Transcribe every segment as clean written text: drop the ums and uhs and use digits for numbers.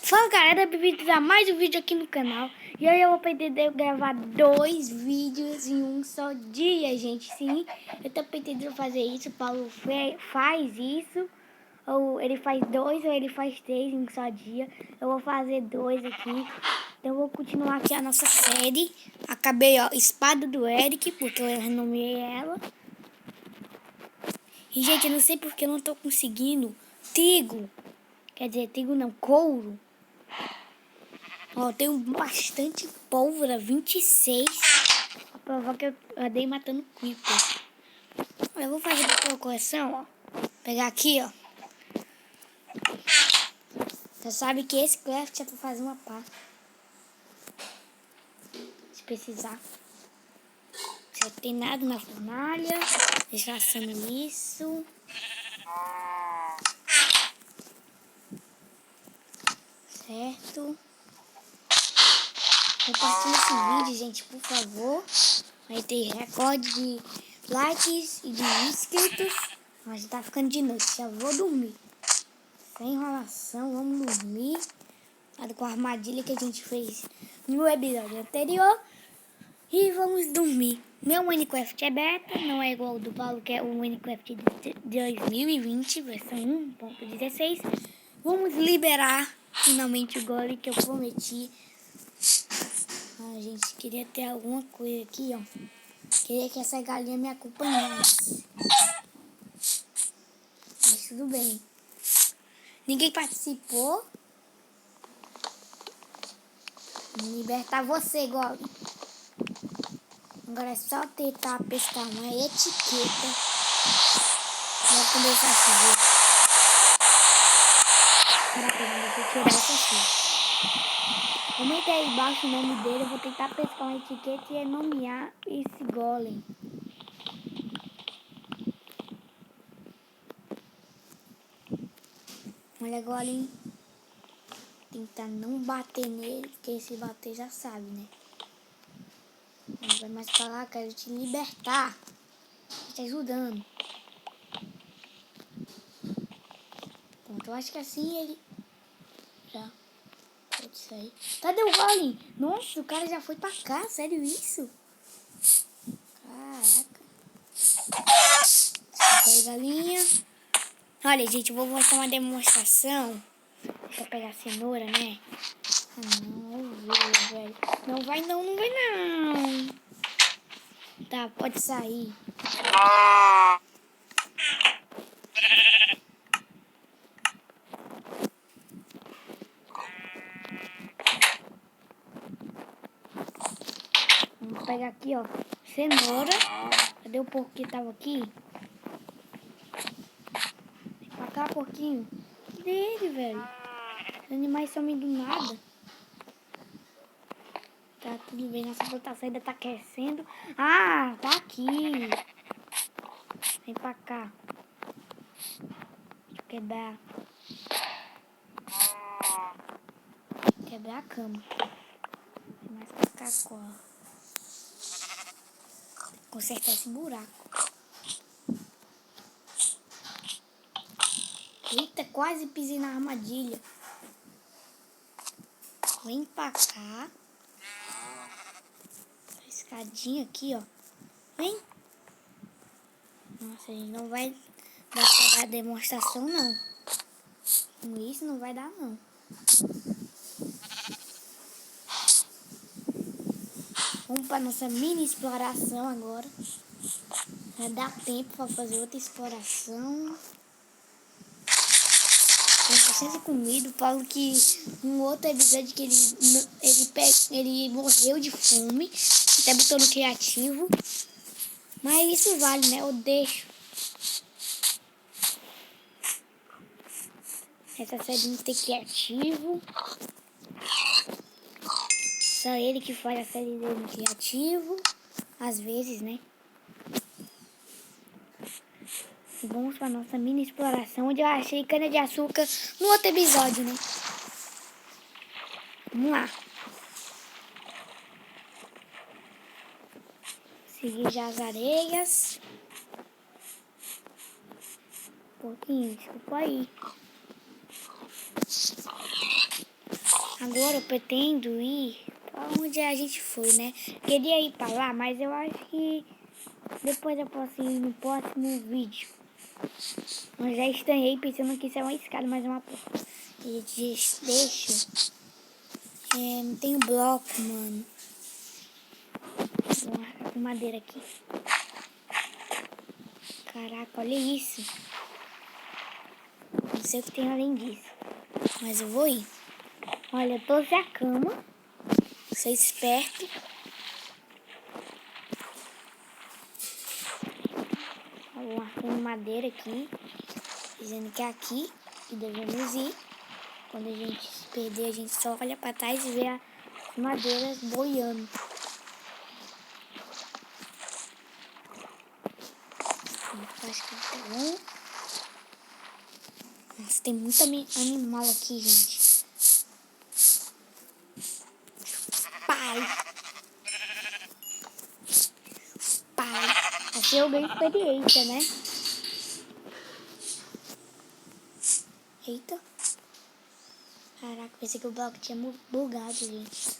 Fala galera, bem-vindos a mais um vídeo aqui no canal. E hoje eu vou pretender gravar 2 vídeos em um só dia, gente. Sim, eu tô pretendendo fazer isso. O Paulo faz isso. Ou ele faz 2 ou ele faz 3 em um só dia. Eu vou fazer 2 aqui. Então eu vou continuar aqui a nossa série. Acabei, ó, Espada do Eric, porque eu renomeei ela. E gente, eu não sei porque eu não tô conseguindo trigo. Quer dizer, trigo não, couro. Ó, tenho bastante pólvora, 26. A prova que eu andei matando creeper. Eu vou fazer uma correção, ó. Pegar aqui, ó. Você sabe que esse craft é pra fazer uma pá. Se precisar. Você tem nada na fornalha. Deixa assando isso. Certo. Compartilhe esse vídeo, gente, por favor. Vai ter recorde de likes e de inscritos. Mas já tá ficando de noite, já vou dormir. Sem enrolação, vamos dormir. Com a armadilha que a gente fez no episódio anterior. E vamos dormir. Meu Minecraft é beta, não é igual ao do Paulo, que é o Minecraft de 2020, versão 1.16. Vamos liberar finalmente o golem que eu prometi. A gente queria ter alguma coisa aqui, ó. Queria que essa galinha me acompanhasse. Mas tudo bem. Ninguém participou. Vou libertar você, golem. Agora é só tentar pescar uma etiqueta. Vai começar a chover. Caraca, eu vou tirar essa aqui. Comenta aí embaixo o nome dele. Eu vou tentar pescar uma etiqueta e nomear esse golem. Olha, golem. Tentar não bater nele, porque se bater já sabe, né? Não vai mais falar, quero te libertar. Tá ajudando. Pronto, eu acho que assim ele já pode sair. Cadê o golem? Nossa, o cara já foi pra cá, sério isso? Caraca. Desculpa aí, galinha. Olha, gente, eu vou mostrar uma demonstração. Deixa eu pegar a cenoura, né? Ah, não, velho. Não vai não, não vai não. Tá, pode sair. Vamos pegar aqui, ó. Cenoura. Cadê o porco que tava aqui? Vem pra cá, porquinho. Cadê ele, velho? Os animais somem do nada. Tá tudo bem, nossa plantação ainda tá crescendo. Ah, tá aqui. Vem pra cá. Deixa eu quebrar. Quebrar a cama. Vem mais pra cá, cola. Consertar esse buraco. Eita, quase pisei na armadilha. Vem pra cá. Escadinha aqui, ó. Vem. Nossa, a gente não vai dar pra dar demonstração, não. Com isso não vai dar, não. Vamos pra nossa mini exploração agora. Vai dar tempo pra fazer outra exploração. Tem bastante comida. Falo que um outro episódio que ele morreu de fome. Até botou no criativo. Mas isso vale, né? Eu deixo. Essa série não tem criativo. Só ele que faz a série dele no criativo. Às vezes, né? Vamos para nossa mini exploração, onde eu achei cana de açúcar no outro episódio, né? Vamos lá. Seguir já as areias. Um pouquinho, desculpa aí. Agora eu pretendo ir pra onde a gente foi, né? Queria ir pra lá, mas eu acho que depois eu posso ir no próximo vídeo. Eu já estranhei pensando que isso é uma escada, mas é uma porta. E deixa. Não tem bloco, mano. Vou marcar com madeira aqui. Caraca, olha isso. Não sei o que tem além disso. Mas eu vou ir. Olha, eu trouxe a cama. Sou esperto. Vou marcando madeira aqui. Dizendo que é aqui que devemos ir. Quando a gente se perder, a gente só olha pra trás e vê as madeiras boiando. Acho que tá bom. Nossa, tem muito animal aqui, gente. Pai. Assim eu ganho experiência, né? Eita. Caraca, pensei que o bloco tinha bugado, gente.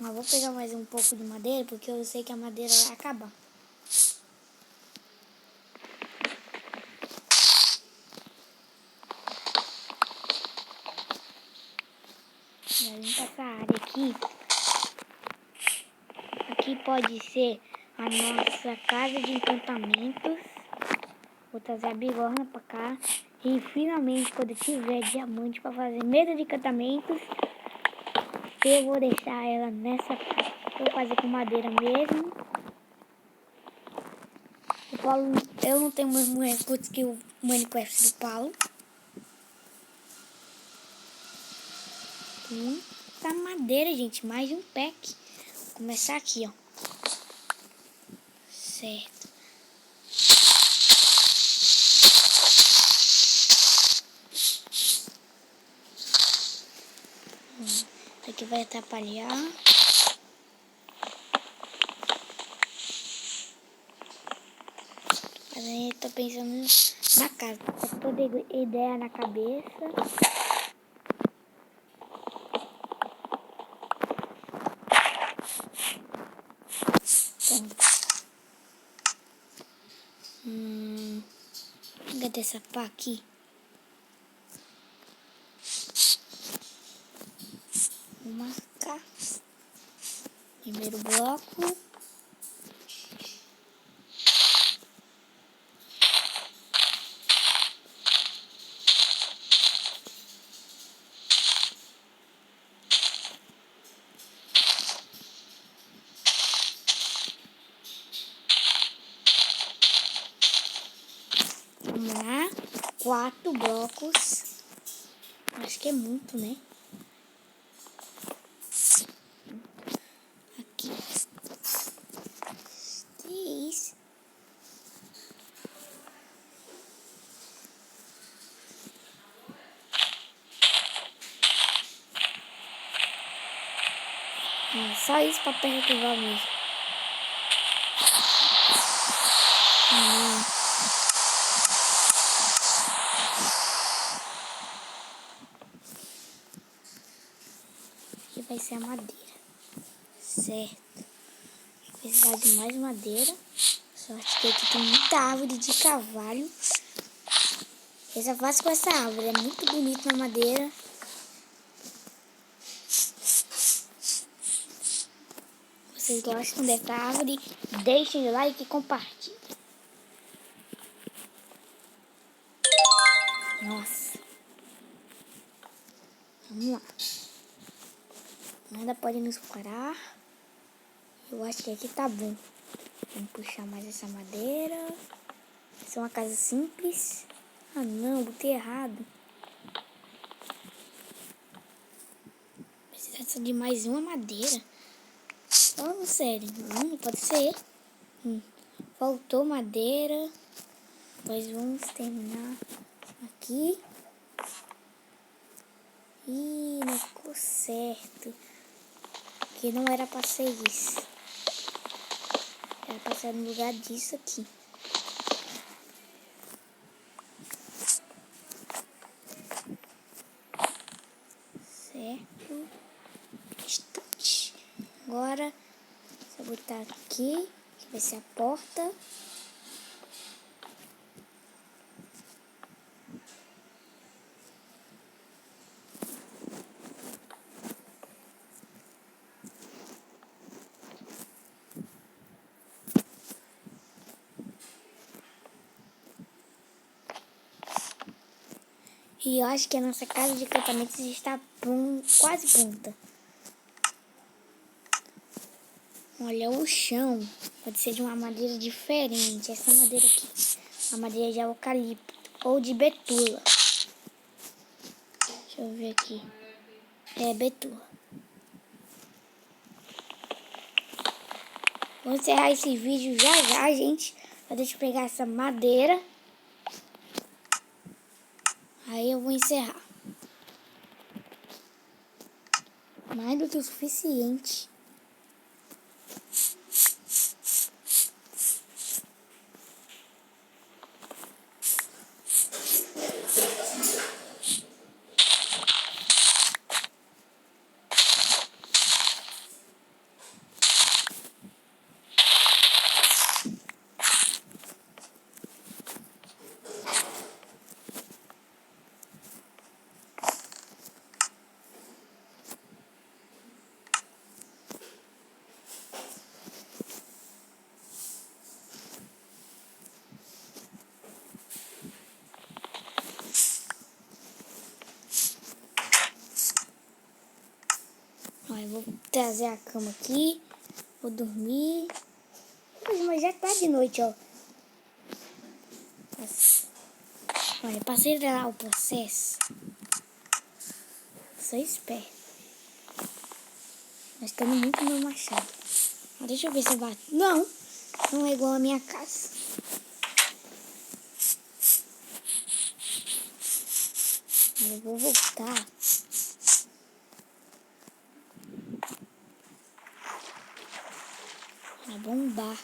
Mas vou pegar mais um pouco de madeira, porque eu sei que a madeira vai acabar. Já limpa essa área aqui. Aqui pode ser a nossa casa de encantamentos. Vou trazer a bigorna pra cá. E finalmente, quando tiver diamante pra fazer mesa de encantamentos, eu vou deixar ela nessa casa. Vou fazer com madeira mesmo. O Paulo, eu não tenho o mesmo recursos que o Minecraft do Paulo. Muita madeira, gente. Mais de um pack. Vou começar aqui, ó. Certo. Isso aqui vai atrapalhar. Mas aí eu tô pensando na casa. Tô toda ideia na cabeça. Pronto. Cadê essa pá aqui? Vou marcar. Primeiro bloco. Vamos lá. 4 blocos. Acho que é muito, né? Aqui. 3. Só isso pra perturbar mesmo. Aqui vai ser a madeira. Certo. Vou precisar de mais madeira. Sorte que aqui tem muita árvore de carvalho. Eu só faço com essa árvore. É muito bonita na madeira. Vocês gostam dessa árvore? Deixem o like e compartilhem. Nossa. Vamos lá. Nada pode nos parar. Eu acho que aqui tá bom. Vamos puxar mais essa madeira. Essa é uma casa simples. Ah não, botei errado. Precisa de mais uma madeira. Oh, sério. Não pode ser. Faltou madeira. Mas vamos terminar aqui. Ih, não ficou certo. Porque não era pra ser isso. Era pra ser no lugar disso aqui. certo. Instante. Agora, vou botar aqui, que vai ser a porta. E eu acho que a nossa casa de acampamento está quase pronta. Olha, o chão pode ser de uma madeira diferente. Essa madeira aqui, a madeira de eucalipto ou de betula. Deixa eu ver aqui. É betula. Vou encerrar esse vídeo já, gente. Deixa eu pegar essa madeira. Aí eu vou encerrar. Mais do que o suficiente. Eu vou trazer a cama aqui, vou dormir. Mas já tá de noite, ó. Olha, pra acelerar o processo, sou esperto. Gastando muito meu machado. Mas deixa eu ver se eu bato. Não, não é igual a minha casa. Eu vou voltar. Pra bombar.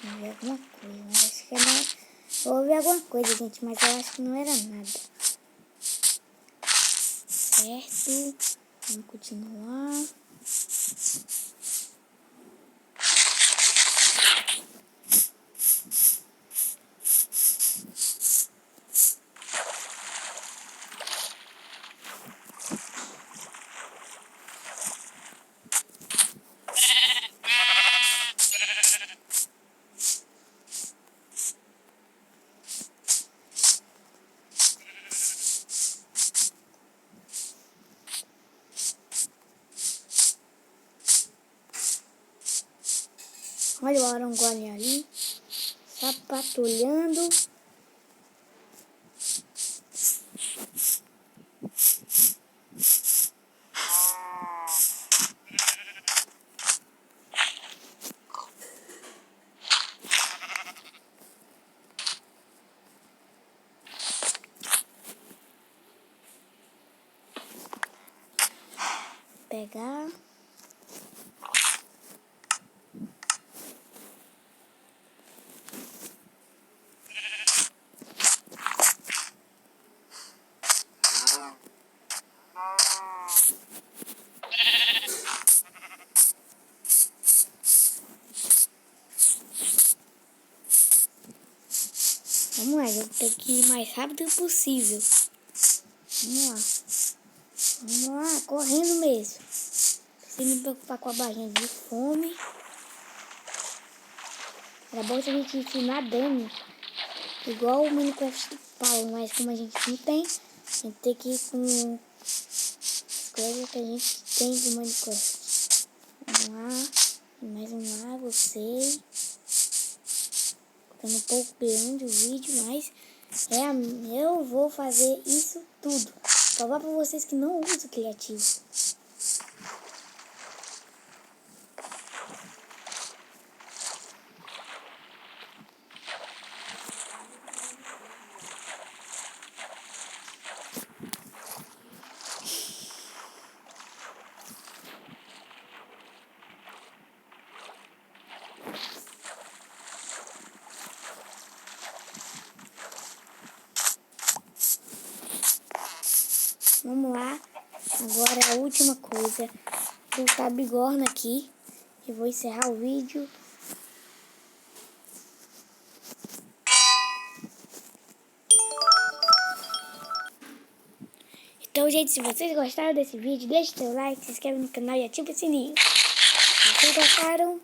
Vou ver alguma coisa, mas acho que não. Vou ouvir alguma coisa, gente, mas eu acho que não era nada. Certo. Vamos continuar. Olha o Arangole ali, sapatulhando. Pegar. Vamos lá, eu vou ter que ir mais rápido possível. Vamos lá. Vamos lá, correndo mesmo. Sem me preocupar com a barrinha de fome. Era bom se a gente ir nadando. Igual o Minecraft do Paulo, mas como a gente não tem, a gente tem que ir com as coisas que a gente tem do Minecraft. Vamos lá. Mais um lá, gostei. Ficando um pouco grande o vídeo, mas eu vou fazer isso tudo. Provar pra vocês que não uso criativo. Agora a última coisa. Vou botar a bigorna aqui. E vou encerrar o vídeo. Então, gente, se vocês gostaram desse vídeo, deixe seu like, se inscreve no canal e ativa o sininho. Se vocês gostaram,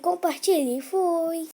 compartilhe. Fui!